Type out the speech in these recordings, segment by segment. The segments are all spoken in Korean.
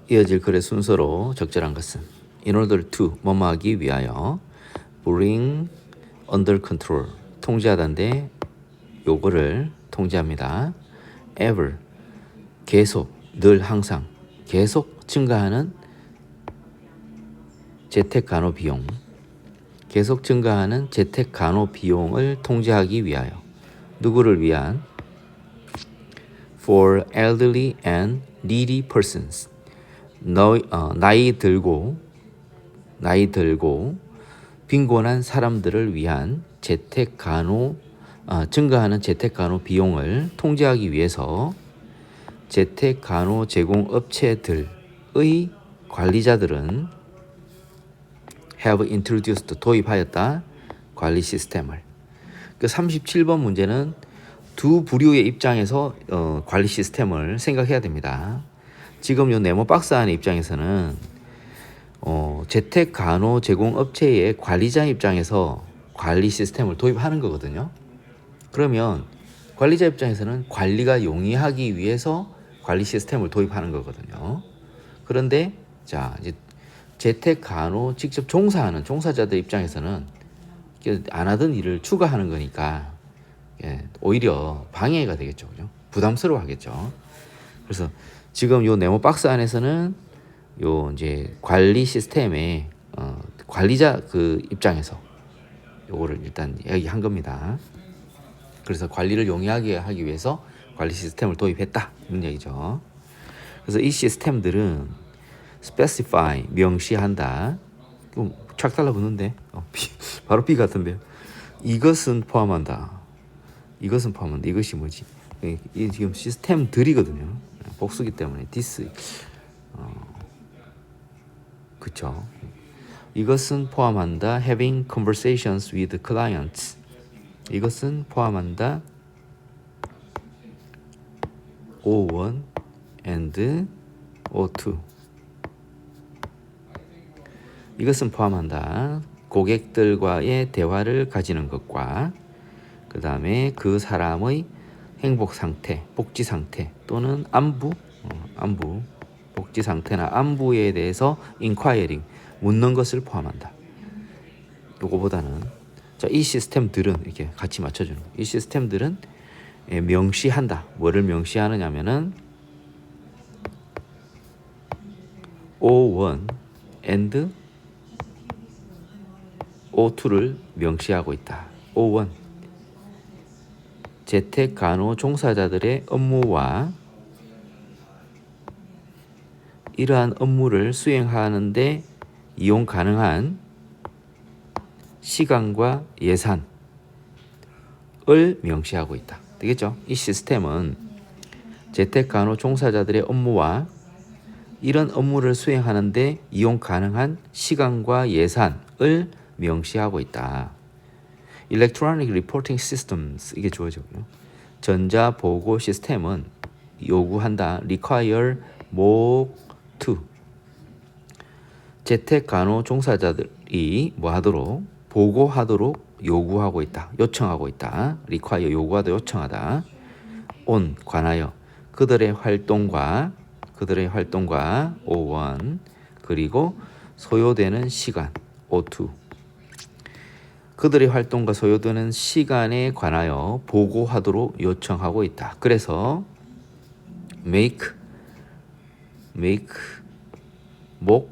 이어질 글의 순서로 적절한 것은 in order to 뭐뭐 하기 위하여 bring under control 통제하다인데 요거를 통제합니다. ever 계속 늘 항상 계속 증가하는 재택 간호 비용 계속 증가하는 재택 간호 비용을 통제하기 위하여 누구를 위한 for elderly and needy persons 나이 들고 빈곤한 사람들을 위한 재택 간호 증가하는 재택 간호 비용을 통제하기 위해서 재택 간호 제공 업체들의 관리자들은 have introduced 도입하였다 관리 시스템을. 그 37번 문제는 두 부류의 입장에서 관리 시스템을 생각해야 됩니다. 지금 요 네모 박스 안의 입장에서는 재택 간호 제공 업체의 관리자 입장에서 관리 시스템을 도입하는 거거든요. 그러면 관리자 입장에서는 관리가 용이하기 위해서 관리 시스템을 도입하는 거거든요. 그런데 자 이제 재택 간호 직접 종사하는 종사자들 입장에서는 안 하던 일을 추가하는 거니까 오히려 방해가 되겠죠, 그죠? 부담스러워 하겠죠. 그래서 지금 요 네모 박스 안에서는 요 이제 관리 시스템의 관리자 그 입장에서 요거를 일단 이야기한 겁니다. 그래서 관리를 용이하게 하기 위해서 관리 시스템을 도입했다 이런 얘기죠. 그래서 이 시스템들은 specify 명시한다. 착 달라붙는데 바로 B 같은데요. 이것은 포함한다. 이것이 뭐지? 이 지금 시스템들이거든요. 복수기 때문에 this 그쵸? 이것은 포함한다. having conversations with clients. 이것은 포함한다. O1 and O2. 이것은 포함한다. 고객들과의 대화를 가지는 것과 그 다음에 그 사람의 행복 상태, 복지 상태 또는 안부, 복지 상태나 안부에 대해서 inquiring, 묻는 것을 포함한다. 요거보다는 자, 이 시스템들은 이렇게 같이 맞춰주는 거. 이 시스템들은 명시한다. 뭐를 명시하느냐면은 O1 and O2를 명시하고 있다. O1 재택 간호 종사자들의 업무와 이러한 업무를 수행하는데 이용 가능한 시간과 예산을 명시하고 있다. 되겠죠? 이 시스템은 재택 간호 종사자들의 업무와 이런 업무를 수행하는데 이용 가능한 시간과 예산을 명시하고 있다. Electronic Reporting Systems 이게 주어지고요. 전자 보고 시스템은 요구한다. Require 목2 재택 간호 종사자들이 뭐 하도록 보고하도록 요구하고 있다. 요청하고 있다. Require 요구하다 요청하다. on 관하여 그들의 활동과 O1 그리고 소요되는 시간 O2 그들의 활동과 소요되는 시간에 관하여 보고하도록 요청하고 있다. 그래서 make 목형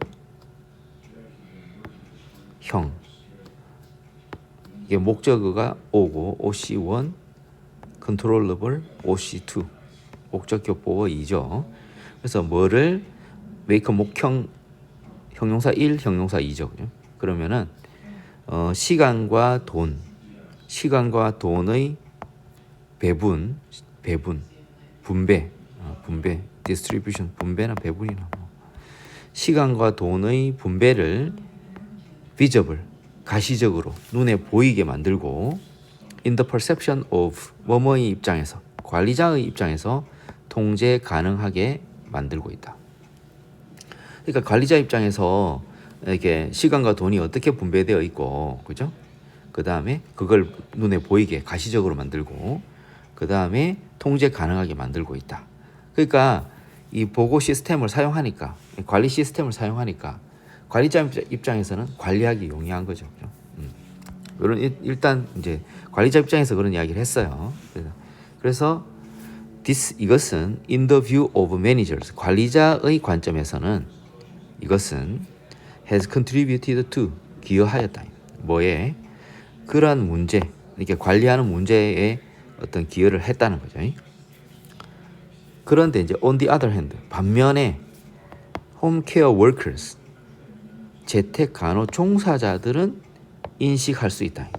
이게 목적어가 O고 OC1 controllable OC2 목적격보어 2죠. 그래서 뭐를 make 목형 형용사 1 형용사 2죠. 그러면은 시간과 돈의 분배 distribution 분배나 배분이나 시간과 돈의 분배를 visible 가시적으로 눈에 보이게 만들고 in the perception of 뭐뭐의 입장에서 관리자의 입장에서 통제 가능하게 만들고 있다. 그러니까 관리자 입장에서 이렇게 시간과 돈이 어떻게 분배되어 있고, 그죠? 그 다음에 그걸 눈에 보이게 가시적으로 만들고, 그 다음에 통제 가능하게 만들고 있다. 그러니까 이 보고 시스템을 사용하니까 관리 시스템을 사용하니까 관리자 입장에서는 관리하기 용이한 거죠. 그런 일단 이제 관리자 입장에서 그런 이야기를 했어요. 그래서 이것은 in the view of managers, 관리자의 관점에서는 이것은 has contributed to, 기여하였다. 뭐에? 그러한 문제, 이렇게 관리하는 문제에 어떤 기여를 했다는 거죠. 그런데 이제 on the other hand, 반면에 home care workers, 재택 간호 종사자들은 인식할 수 있다.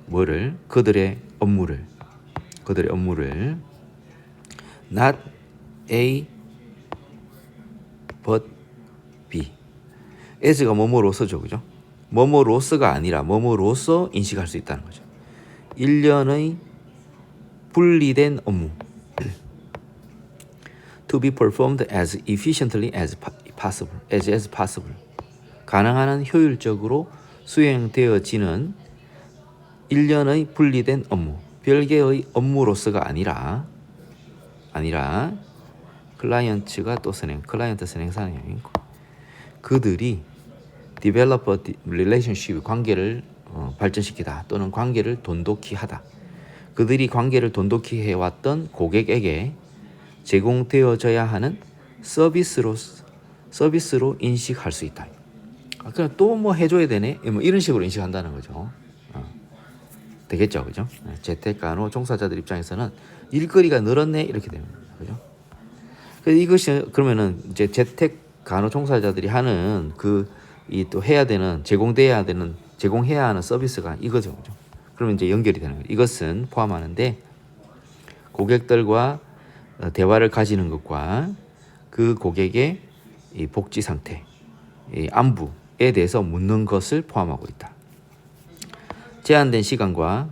뭐를? 그들의 업무를 not A but B. as가 뭐뭐로서죠, 그죠? 뭐뭐로서가 아니라 뭐뭐로서 인식할 수 있다는 거죠. 일련의 분리된 업무 to be performed as efficiently as possible. 가능한 한 효율적으로 수행되어지는 일련의 분리된 업무, 별개의 업무로서가 아니라 클라이언트가 또 클라이언트 선행사는 그들이 develop relationship, 관계를 발전시키다 또는 관계를 돈독히 하다. 그들이 관계를 돈독히 해왔던 고객에게 제공되어져야 하는 서비스로 인식할 수 있다. 그럼 또 뭐 해줘야 되네? 뭐 이런 식으로 인식한다는 거죠. 되겠죠, 그죠? 재택간호 종사자들 입장에서는 일거리가 늘었네 이렇게 되는 거죠, 그죠? 그래서 이것이 그러면은 이제 재택간호 종사자들이 하는 이 또 제공해야 하는 서비스가 이거죠, 그죠? 그러면 이제 연결이 되는 거예요. 이것은 포함하는데 고객들과 대화를 가지는 것과 그 고객의 이 복지 상태, 이 안부에 대해서 묻는 것을 포함하고 있다. 제한된 시간과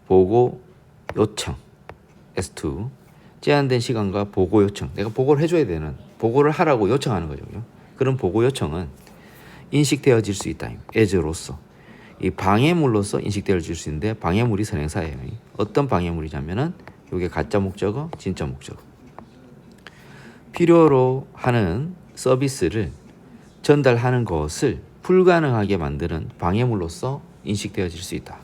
보고 요청 S2, 제한된 시간과 보고 요청, 내가 보고를 해줘야 되는, 보고를 하라고 요청하는 거죠. 그런 보고 요청은 인식되어질 수 있다. as로서, 이 방해물로서 인식되어질 수 있는데 방해물이 선행사예요. 어떤 방해물이냐면은 이게 가짜 목적어, 진짜 목적어. 필요로 하는 서비스를 전달하는 것을 불가능하게 만드는 방해물로서 인식되어질 수 있다.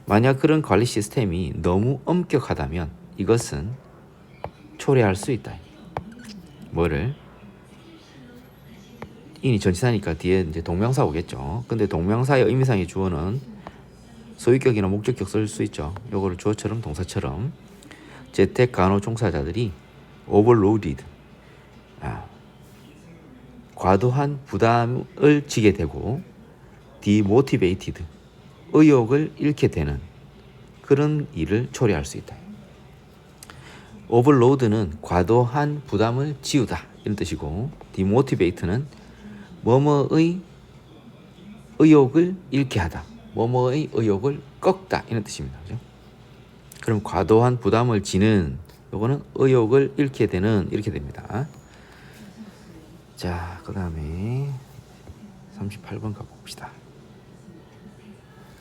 만약 그런 관리 시스템이 너무 엄격하다면 이것은 초래할 수 있다. 뭐를? 인이 전치사니까 뒤에 이제 동명사 오겠죠. 근데 동명사의 의미상의 주어는 소유격이나 목적격 쓸 수 있죠. 요거를 주어처럼 동사처럼 재택 간호 종사자들이 overloaded, 과도한 부담을 지게 되고 demotivated, 의욕을 잃게 되는 그런 일을 초래할 수 있다. overload는 과도한 부담을 지우다 이런 뜻이고, demotivate는 뭐뭐의 의욕을 잃게 하다, 뭐뭐의 의욕을 꺾다 이런 뜻입니다. 그죠? 그럼 과도한 부담을 지는 요거는 의욕을 잃게 되는 이렇게 됩니다. 자, 그 다음에 38번 가봅시다.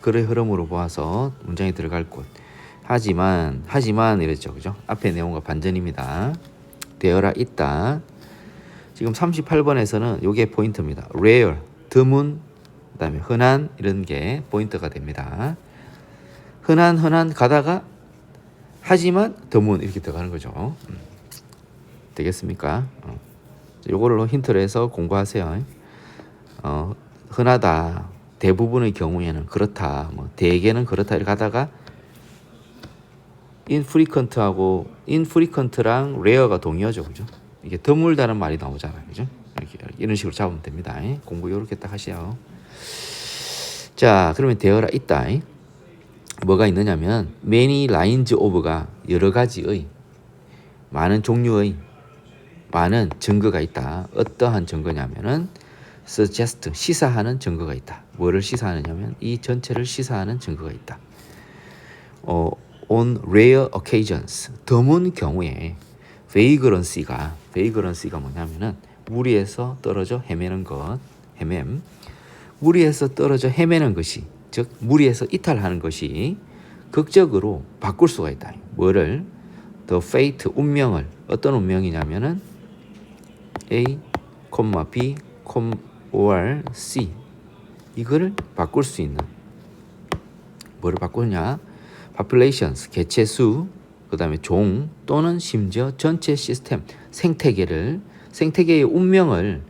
글의 흐름으로 보아서 문장에 들어갈 곳. 하지만 이랬죠, 그죠? 앞에 내용과 반전입니다. 되어라 있다. 지금 38번에서는 요게 포인트입니다. rare, 드문, 그다음에 흔한 이런 게 포인트가 됩니다. 흔한 가다가 하지만 드문 이렇게 들어가는 거죠. 되겠습니까? 요거를 힌트로 해서 공부하세요. 흔하다, 대부분의 경우에는 그렇다, 뭐 대개는 그렇다 이렇게 가다가 infrequent랑 rare가 동의어죠, 그죠? 이게 드물다는 말이 나오잖아요, 그죠? 이렇게 이런 식으로 잡으면 됩니다. 공부 이렇게 딱 하시오. 자, 그러면 되어라 있다. 뭐가 있느냐면 many lines of가 여러 가지의, 많은 종류의, 많은 증거가 있다. 어떠한 증거냐면은 suggest, 시사하는 증거가 있다. 뭐를 시사하느냐면 이 전체를 시사하는 증거가 있다. on rare occasions, 드문 경우에 vagrancy가 뭐냐면은 무리에서 떨어져 헤매는 것, 무리에서 떨어져 헤매는 것이, 즉 무리에서 이탈하는 것이 극적으로 바꿀 수가 있다. 뭐를? the fate, 운명을. 어떤 운명이냐면은 A, B, or C 이거를 바꿀 수 있는 뭐를 바꾸냐? populations 개체 수, 그 다음에 종 또는 심지어 전체 시스템 생태계의 운명을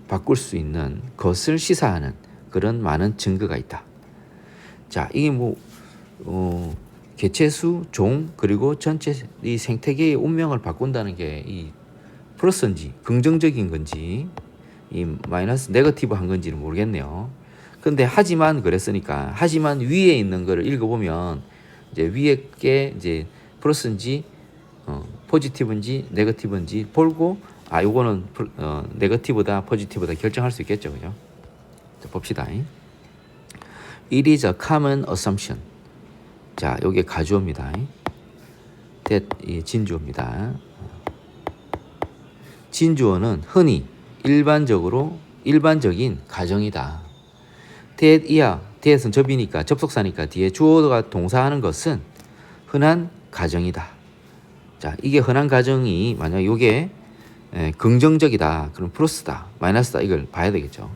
바꿀 수 있는 것을 시사하는 그런 많은 증거가 있다. 자, 이게 개체 수, 종 그리고 전체 이 생태계의 운명을 바꾼다는 게 이 플러스인지 긍정적인 건지 이 마이너스 네거티브 한 건지는 모르겠네요. 근데 하지만 그랬으니까 하지만 위에 있는 거를 읽어보면 이제 위에 게 이제 플러스인지 포지티브인지 네거티브인지 보고 요거는 네거티브다 포지티브다 결정할 수 있겠죠, 그죠? 자, 봅시다. It is a common assumption. 자, 여기 가주어입니다. that 진주어입니다. 진주어는 흔히 일반적인 가정이다. that은 접이니까 접속사니까 뒤에 주어가 동사하는 것은 흔한 가정이다. 자, 이게 흔한 가정이 만약 이게 긍정적이다. 그럼 플러스다, 마이너스다 이걸 봐야 되겠죠.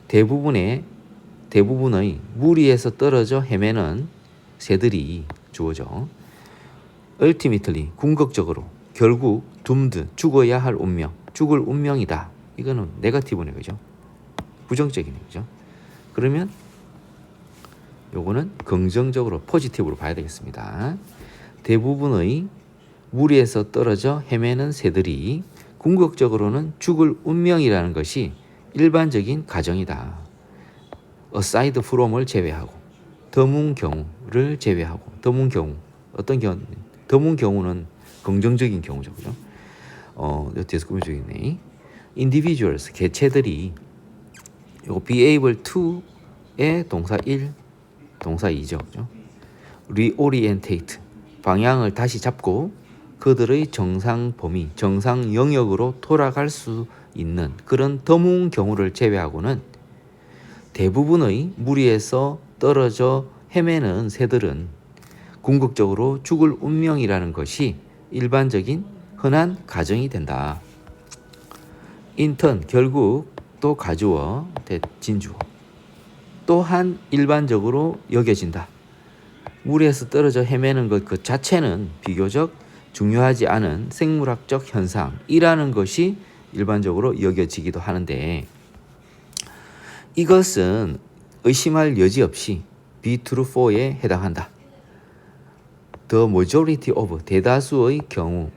대부분의 물 위에서 떨어져 헤매는 새들이 주어져. ultimately 궁극적으로 결국 doomed 죽어야 할 운명, 죽을 운명이다. 이거는 네거티브네, 그죠? 부정적이네, 그죠? 그러면 요거는 긍정적으로 포지티브로 봐야 되겠습니다. 대부분의 물 위에서 떨어져 헤매는 새들이 궁극적으로는 죽을 운명이라는 것이 일반적인 가정이다. aside from을 제외하고 드문 경우를 제외하고 드문 경우는 긍정적인 경우죠, 그죠? 뒤에서 꾸며져 있네. individuals 개체들이 요거 be able to의 동사 1, 동사 2죠, 그죠? reorientate 방향을 다시 잡고 그들의 정상 범위, 정상 영역으로 돌아갈 수 있는 그런 드문 경우를 제외하고는 대부분의 물 위에서 떨어져 헤매는 새들은 궁극적으로 죽을 운명이라는 것이 일반적인 흔한 가정이 된다. 인턴 결국 또 가주어 진주어 또한 일반적으로 여겨진다. 물 위에서 떨어져 헤매는 것 그 자체는 비교적 중요하지 않은 생물학적 현상이라는 것이 일반적으로 여겨지기도 하는데 이것은 의심할 여지 없이 be true for에 해당한다. The majority of 대다수의 경우에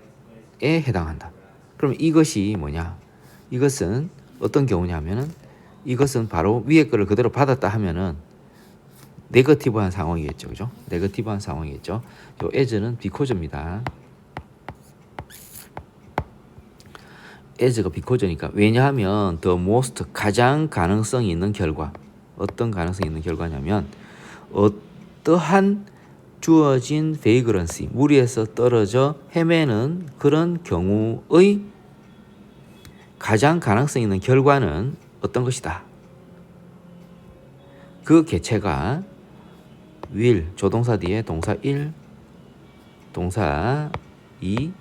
해당한다. 그럼 이것이 뭐냐? 이것은 어떤 경우냐면은 이것은 바로 위에 거를 그대로 받았다 하면은 네거티브한 상황이겠죠, 그죠? 네거티브한 상황이겠죠. 요 as는 비코저입니다. as가 비코저니까 왜냐하면 the most 가장 가능성이 있는 결과 어떤 가능성이 있는 결과냐면 어떠한 주어진 vagrancy 물 위에서 떨어져 헤매는 그런 경우의 가장 가능성 있는 결과는 어떤 것이다. 그 개체가 will 조동사 뒤에 동사 1, 동사 2,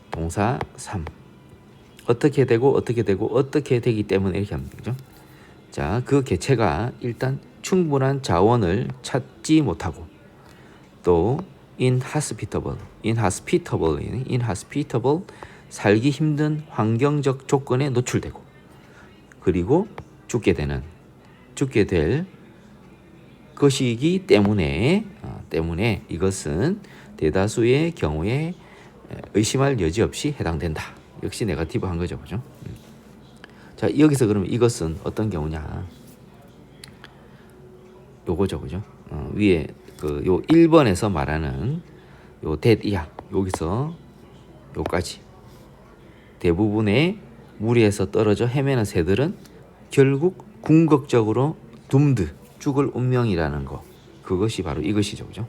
동사 3 어떻게 되고 어떻게 되기 때문에 이렇게 하면 되죠. 자, 그 개체가 일단 충분한 자원을 찾지 못하고 또 inhospitable 살기 힘든 환경적 조건에 노출되고 그리고 죽게 될 것이기 때문에 이것은 대다수의 경우에 의심할 여지 없이 해당된다. 역시 네거티브 한 거죠, 그죠? 자, 여기서 그러면 이것은 어떤 경우냐? 요거죠, 그죠? 위에 요 1번에서 말하는 요 that 이하 여기서 요까지 대부분의 물 위에서 떨어져 헤매는 새들은 결국 궁극적으로 doomed 죽을 운명이라는 거 그것이 바로 이것이죠, 그죠?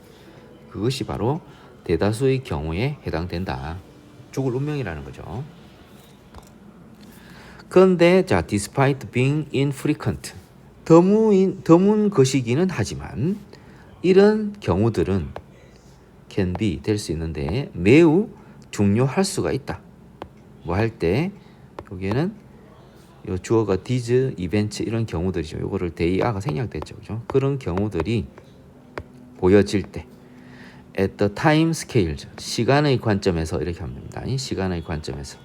그것이 바로 대다수의 경우에 해당된다. 죽을 운명이라는 거죠. 그런데 자, despite being infrequent 드문 것이기는 하지만 이런 경우들은 can be 될 수 있는데 매우 중요할 수가 있다. 뭐 할 때 여기에는 요 주어가 these events 이런 경우들이죠. 요거를 they가 생략됐죠. 그죠? 그런 경우들이 보여질 때 at the time scale 시간의 관점에서 이렇게 하면 됩니다. 이 시간의 관점에서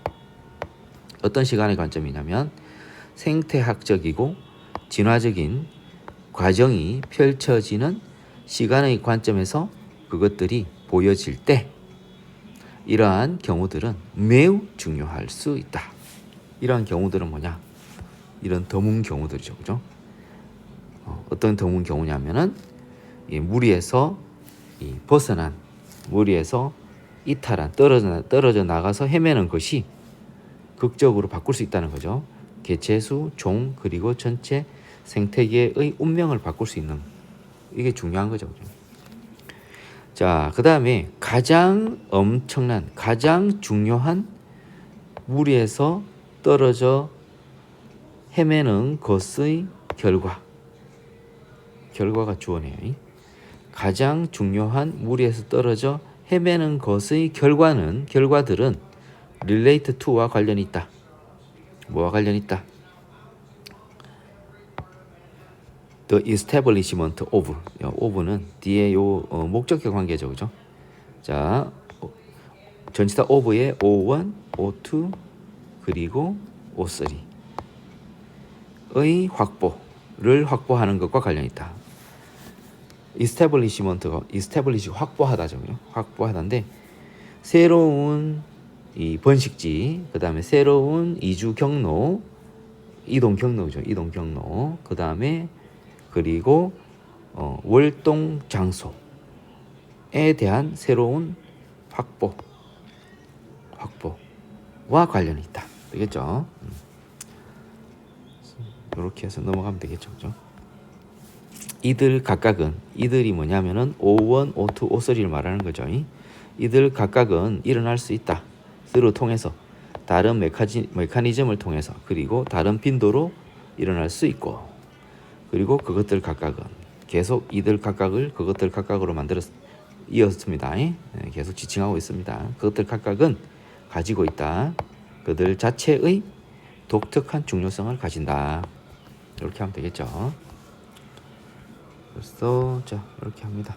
어떤 시간의 관점이냐면 생태학적이고 진화적인 과정이 펼쳐지는 시간의 관점에서 그것들이 보여질 때 이러한 경우들은 매우 중요할 수 있다. 이러한 경우들은 뭐냐? 이런 드문 경우들이죠. 그죠? 어떤 드문 경우냐면은 이 무리에서 벗어난 무리에서 이탈한 떨어져 나가서 헤매는 것이 극적으로 바꿀 수 있다는 거죠. 개체수, 종 그리고 전체 생태계의 운명을 바꿀 수 있는 이게 중요한 거죠. 자, 그 다음에 가장 엄청난 가장 중요한 무리에서 떨어져 헤매는 것의 결과가 주어네요. 가장 중요한 무리에서 떨어져 헤매는 것의 결과들은 relate to와 관련이 있다. 뭐와 관련이 있다? The establishment of는 뒤에 요 목적격 관계죠, 그죠? 자, 전치사 of의 O1, O2 그리고 O3의 확보를 확보하는 것과 관련이 있다. establishment가 establish 확보하다죠, 확보하다인데 새로운 이 번식지, 그 다음에 새로운 이주 경로, 이동 경로죠, 이동 경로, 그 다음에 그리고 월동 장소에 대한 새로운 확보와 관련이 있다. 되겠죠? 이렇게 해서 넘어가면 되겠죠, 그죠? 이들 각각은 이들이 뭐냐면은 O1, O2, O3를 말하는 거죠. 이들 각각은 일어날 수 있다. 스로 통해서 다른 메커니즘을 통해서 그리고 다른 빈도로 일어날 수 있고 그리고 그것들 각각은 계속 이들 각각을 그것들 각각으로 이었습니다. 계속 지칭하고 있습니다. 그것들 각각은 가지고 있다. 그들 자체의 독특한 중요성을 가진다. 이렇게 하면 되겠죠. 그래서 자 이렇게 합니다.